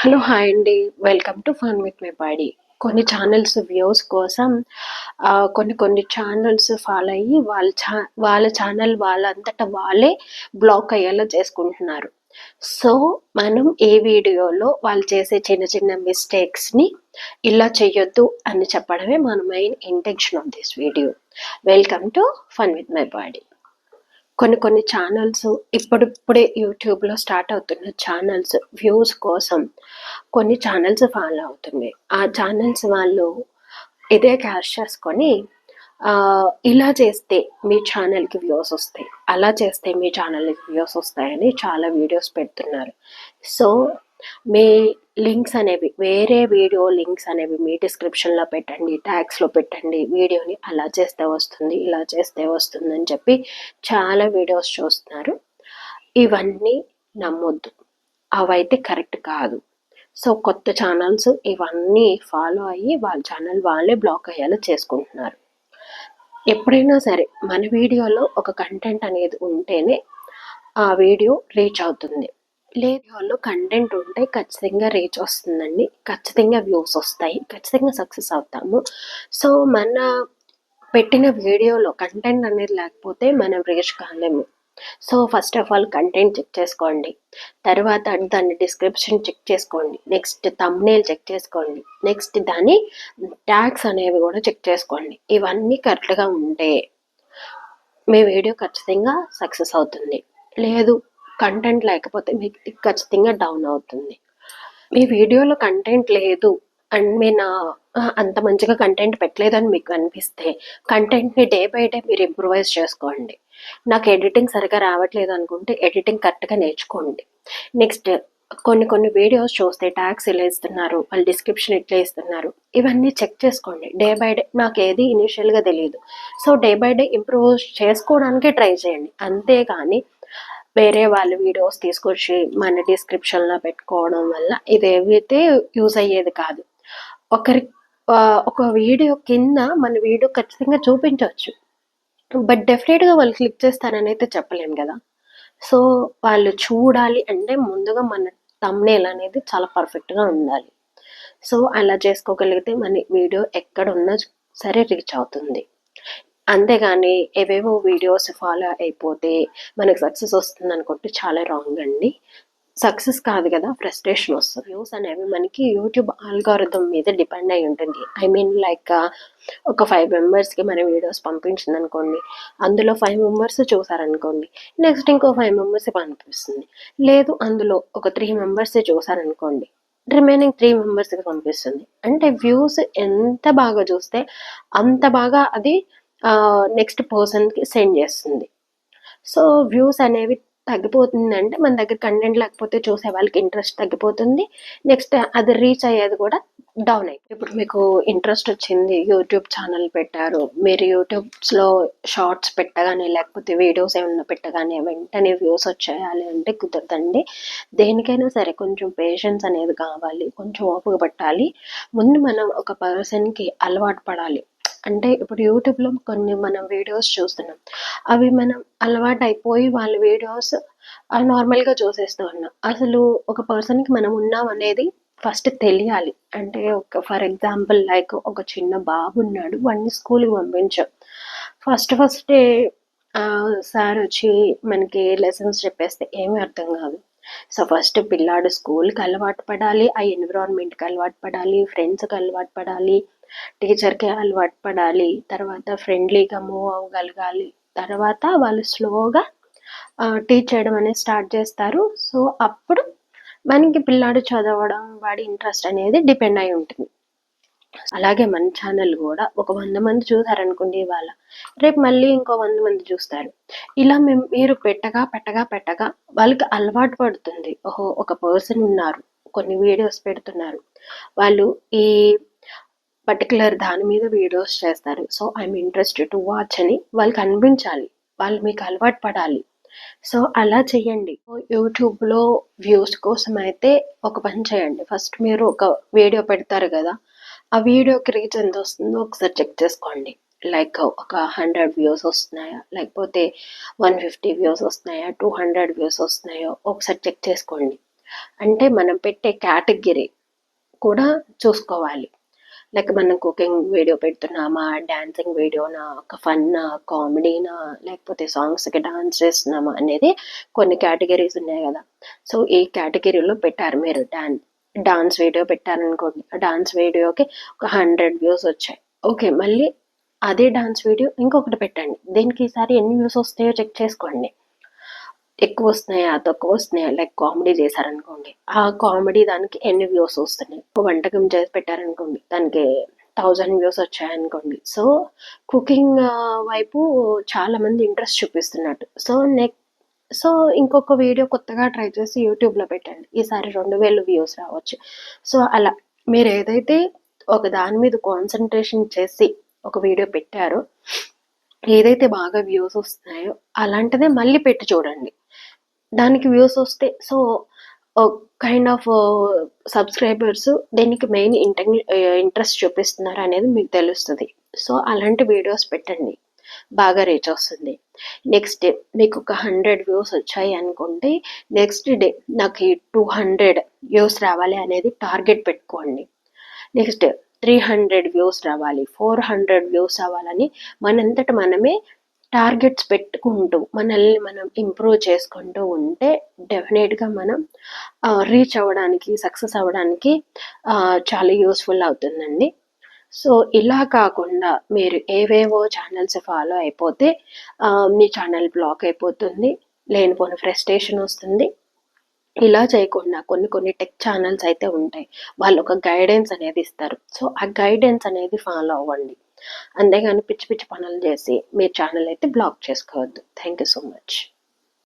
Hello hi అండి. Welcome to fun with my body. కొన్ని channels views కోసం కొన్ని ఛానల్స్ ఫాలో అయ్యి వాళ్ళ ఛానల్ వాళ్ళంతటా వాళ్ళే బ్లాక్ అయ్యేలా చేసుకుంటున్నారు. సో మనం ఏ వీడియోలో వాళ్ళు చేసే చిన్న చిన్న మిస్టేక్స్ని ఇలా చేయొద్దు అని చెప్పడమే మన main intention of this video. Welcome to fun with my body. కొన్ని ఛానల్స్ ఇప్పుడిప్పుడే యూట్యూబ్లో స్టార్ట్ అవుతున్న ఛానల్స్ వ్యూస్ కోసం కొన్ని ఛానల్స్ ఫాలో అవుతున్నాయి. ఆ ఛానల్స్ వాళ్ళు ఇదే క్యాష్ చేసుకొని ఇలా చేస్తే మీ ఛానల్కి వ్యూస్ వస్తాయి, అలా చేస్తే మీ ఛానల్కి వ్యూస్ వస్తాయని చాలా వీడియోస్ పెడుతున్నారు. సో మీ లింక్స్ అనేవి, వేరే వీడియో లింక్స్ అనేవి మీ డిస్క్రిప్షన్లో పెట్టండి, ట్యాగ్స్లో పెట్టండి. వీడియోని అలా చేస్తే వస్తుంది, ఇలా చేస్తే వస్తుంది అని చెప్పి చాలా వీడియోస్ చూస్తున్నారు. ఇవన్నీ నమ్మొద్దు, అవైతే కరెక్ట్ కాదు. సో కొత్త ఛానల్స్ ఇవన్నీ ఫాలో అయ్యి వాళ్ళ ఛానల్ వాళ్ళే బ్లాక్ అయ్యేలా చేసుకుంటున్నారు. ఎప్పుడైనా సరే మన వీడియోలో ఒక కంటెంట్ అనేది ఉంటేనే ఆ వీడియో రీచ్ అవుతుంది. వీడియోలో కంటెంట్ ఉంటే ఖచ్చితంగా రీచ్ వస్తుందండి, ఖచ్చితంగా వ్యూస్ వస్తాయి, ఖచ్చితంగా సక్సెస్ అవుతాము. సో మన పెట్టిన వీడియోలో కంటెంట్ అనేది లేకపోతే మనం రీచ్ కాలేము. So first of all content check చేసుకోండి, తర్వాత దాని డిస్క్రిప్షన్ చెక్ చేసుకోండి, నెక్స్ట్ థంబ్నెయిల్ చెక్ చేసుకోండి, నెక్స్ట్ దాని ట్యాగ్స్ అనేవి కూడా చెక్ చేసుకోండి. ఇవన్నీ కరెక్ట్గా ఉంటే మీ వీడియో ఖచ్చితంగా సక్సెస్ అవుతుంది. లేదు కంటెంట్ లేకపోతే మీకు ఖచ్చితంగా డౌన్ అవుతుంది. మీ వీడియోలో కంటెంట్ లేదు అండ్ నేను అంత మంచిగా కంటెంట్ పెట్టలేదని మీకు అనిపిస్తే కంటెంట్ని డే బై డే మీరు ఇంప్రూవైజ్ చేసుకోండి. నాకు ఎడిటింగ్ సరిగా రావట్లేదు అనుకుంటే ఎడిటింగ్ కరెక్ట్గా నేర్చుకోండి. నెక్స్ట్ కొన్ని వీడియోస్ చూస్తే ట్యాగ్స్ ఇలా ఇస్తున్నారు, వాళ్ళు డిస్క్రిప్షన్ ఇట్లా ఇస్తున్నారు, ఇవన్నీ చెక్ చేసుకోండి డే బై డే. నాకు ఏది ఇనిషియల్గా తెలియదు, so day by day improve చేసుకోవడానికే ట్రై చేయండి. అంతేగాని వేరే వాళ్ళ వీడియోస్ తీసుకొచ్చి మన డిస్క్రిప్షన్లో పెట్టుకోవడం వల్ల ఇదేవైతే యూజ్ అయ్యేది కాదు. ఒక వీడియో కింద మన వీడియో ఖచ్చితంగా చూపించవచ్చు, బట్ డెఫినెట్గా వాళ్ళు క్లిక్ చేస్తారని అయితే చెప్పలేము కదా. సో వాళ్ళు చూడాలి అంటే ముందుగా మన థంబ్నెయిల్ అనేది చాలా పర్ఫెక్ట్గా ఉండాలి. సో అలా చేసుకోగలిగితే మన వీడియో ఎక్కడున్నా సరే రీచ్ అవుతుంది. అంతేగాని ఏవేవో వీడియోస్ ఫాలో అయిపోతే మనకు సక్సెస్ వస్తుంది అనుకుంటే చాలా రాంగ్ అండి. సక్సెస్ కాదు కదా, ఫ్రస్ట్రేషన్ వస్తుంది. వ్యూస్ అనేవి మనకి యూట్యూబ్ ఆల్గారిథం మీద డిపెండ్ అయి ఉంటుంది. ఐ మీన్ లైక్ ఒక 5 మెంబర్స్కి మన వీడియోస్ పంపించింది అనుకోండి, అందులో 5 మెంబర్స్ చూసారనుకోండి, నెక్స్ట్ ఇంకో 5 మెంబర్స్ పంపిస్తుంది. లేదు అందులో ఒక 3 మెంబర్స్ చూసారనుకోండి, రిమైనింగ్ 3 మెంబర్స్కి పంపిస్తుంది. అంటే వ్యూస్ ఎంత బాగా చూస్తే అంత బాగా అది నెక్స్ట్ పర్సన్కి సెండ్ చేస్తుంది. సో వ్యూస్ అనేవి తగ్గిపోతుందంటే మన దగ్గర కంటెంట్ లేకపోతే చూసే వాళ్ళకి ఇంట్రెస్ట్ తగ్గిపోతుంది. నెక్స్ట్ అది రీచ్ అయ్యేది కూడా డౌన్ అయిపోతుంది. ఇప్పుడు మీకు ఇంట్రెస్ట్ వచ్చింది, యూట్యూబ్ ఛానల్ పెట్టారు, మీరు యూట్యూబ్స్లో షార్ట్స్ పెట్టగానే లేకపోతే వీడియోస్ ఏమైనా పెట్టగానే వెంటనే వ్యూస్ వచ్చేయాలి అంటే కుదరదండి. దేనికైనా సరే కొంచెం పేషెన్స్ అనేది కావాలి, కొంచెం ఓపిక పట్టాలి. ముందు మనం ఒక పర్సన్కి అలవాటు పడాలి. అంటే ఇప్పుడు యూట్యూబ్లో కొన్ని మనం వీడియోస్ చూస్తున్నాం, అవి మనం అలవాటు అయిపోయి వాళ్ళ వీడియోస్ నార్మల్గా చూసేస్తూ ఉన్నాం. అసలు ఒక పర్సన్కి మనం ఉన్నాం అనేది ఫస్ట్ తెలియాలి. అంటే ఒక ఫర్ ఎగ్జాంపుల్ లైక్ ఒక చిన్న బాబు ఉన్నాడు, వాడిని స్కూల్కి పంపించాం. ఫస్ట్ సార్ వచ్చి మనకి లెసన్స్ చెప్పేస్తే ఏమీ అర్థం కాదు. సో ఫస్ట్ పిల్లాడు స్కూల్కి అలవాటు పడాలి, ఆ ఎన్విరాన్మెంట్కి అలవాటు పడాలి, ఫ్రెండ్స్కి అలవాటు పడాలి, టీచర్కి అలవాటు పడాలి, తర్వాత ఫ్రెండ్లీగా మూవ్ అవ్వగలగాలి. తర్వాత వాళ్ళు స్లోగా టీచ్ చేయడం అనేది స్టార్ట్ చేస్తారు. సో అప్పుడు మనకి పిల్లాడు చదవడం, వాడి ఇంట్రెస్ట్ అనేది డిపెండ్ అయి ఉంటుంది. అలాగే మన ఛానల్ కూడా ఒక 100 మంది చూసారనుకోండి ఇవాళ, రేపు మళ్ళీ ఇంకో 100 మంది చూస్తారు. ఇలా మీరు పెట్టగా వాళ్ళకి అలవాటు పడుతుంది. ఓహో ఒక పర్సన్ ఉన్నారు, కొన్ని వీడియోస్ పెడుతున్నారు, వాళ్ళు ఈ పర్టికులర్ దాని మీద వీడియోస్ చేస్తారు, so I'm interested to watch అని వాళ్ళకి అనిపించాలి, వాళ్ళు మీకు అలవాటు పడాలి. సో అలా చేయండి. యూట్యూబ్లో వ్యూస్ కోసం అయితే ఒక పని చేయండి. ఫస్ట్ మీరు ఒక వీడియో పెడతారు కదా, ఆ వీడియోకి రీచ్ ఎంత వస్తుందో ఒకసారి చెక్ చేసుకోండి. లైక్ ఒక 100 వ్యూస్ వస్తున్నాయా, లేకపోతే 150 వ్యూస్ వస్తున్నాయా, 200 వ్యూస్ వస్తున్నాయో ఒకసారి చెక్ చేసుకోండి. అంటే మనం పెట్టే కేటగిరీ కూడా చూసుకోవాలి. లైక్ మనం కుకింగ్ వీడియో పెడుతున్నామా, డాన్సింగ్ వీడియోనా, ఒక ఫన్నా, కామెడీనా, లేకపోతే సాంగ్స్కి డాన్స్ చేస్తున్నామా అనేది కొన్ని కేటగిరీస్ ఉన్నాయి కదా. సో ఈ కేటగిరీలో పెట్టారు మీరు డాన్స్ వీడియో పెట్టారనుకోండి, ఆ డాన్స్ వీడియోకి ఒక 100 వ్యూస్ వచ్చాయి. ఓకే, మళ్ళీ అదే డాన్స్ వీడియో ఇంకొకటి పెట్టండి, దీనికి ఈసారి ఎన్ని వ్యూస్ వస్తాయో చెక్ చేసుకోండి. ఎక్కువ వస్తున్నాయా, తక్కువ వస్తున్నాయా. లైక్ కామెడీ చేశారనుకోండి, ఆ కామెడీ దానికి ఎన్ని వ్యూస్ వస్తున్నాయి. వంటకం చేసి పెట్టారనుకోండి, దానికి 1000 వ్యూస్ వచ్చాయనుకోండి. సో కుకింగ్ వైపు చాలా మంది ఇంట్రెస్ట్ చూపిస్తున్నట్టు. సో ఇంకొక వీడియో కొత్తగా ట్రై చేసి యూట్యూబ్లో పెట్టండి, ఈసారి 2000 వ్యూస్ రావచ్చు. సో అలా మీరు ఏదైతే ఒక దాని మీద కాన్సన్ట్రేషన్ చేసి ఒక వీడియో పెట్టారో, ఏదైతే బాగా వ్యూస్ వస్తున్నాయో అలాంటిదే మళ్ళీ పెట్టి చూడండి. దానికి వ్యూస్ వస్తే సో కైండ్ ఆఫ్ సబ్స్క్రైబర్స్ దీనికి మెయిన్ ఇంట్రెస్ట్ చూపిస్తున్నారు అనేది మీకు తెలుస్తుంది. సో అలాంటి వీడియోస్ పెట్టండి, బాగా రీచ్ వస్తుంది. నెక్స్ట్ డే మీకు ఒక 100 వ్యూస్ వచ్చాయి అనుకుంటే, నెక్స్ట్ డే నాకు ఈ 200 వ్యూస్ రావాలి అనేది టార్గెట్ పెట్టుకోండి. నెక్స్ట్ 300 వ్యూస్ రావాలి, 400 వ్యూస్ రావాలని మనంతట మనమే టార్గెట్స్ పెట్టుకుంటూ మనల్ని మనం ఇంప్రూవ్ చేసుకుంటూ ఉంటే డెఫినెట్గా మనం రీచ్ అవ్వడానికి, సక్సెస్ అవ్వడానికి చాలా యూస్ఫుల్ అవుతుందండి. సో ఇలా కాకుండా మీరు ఏవేవో ఛానల్స్ ఫాలో అయిపోతే మీ ఛానల్ బ్లాక్ అయిపోతుంది, లేనిపోని ఫ్రస్ట్రేషన్ వస్తుంది. ఇలా చేయకుండా కొన్ని టెక్ ఛానల్స్ అయితే ఉంటాయి, వాళ్ళు ఒక గైడెన్స్ అనేది ఇస్తారు. సో ఆ గైడెన్స్ అనేది ఫాలో అవ్వండి, అంతేగాని పిచ్చి పిచ్చి పనులు చేసి మీ ఛానల్ అయితే బ్లాక్ చేసుకోవద్దు. Thank you so much.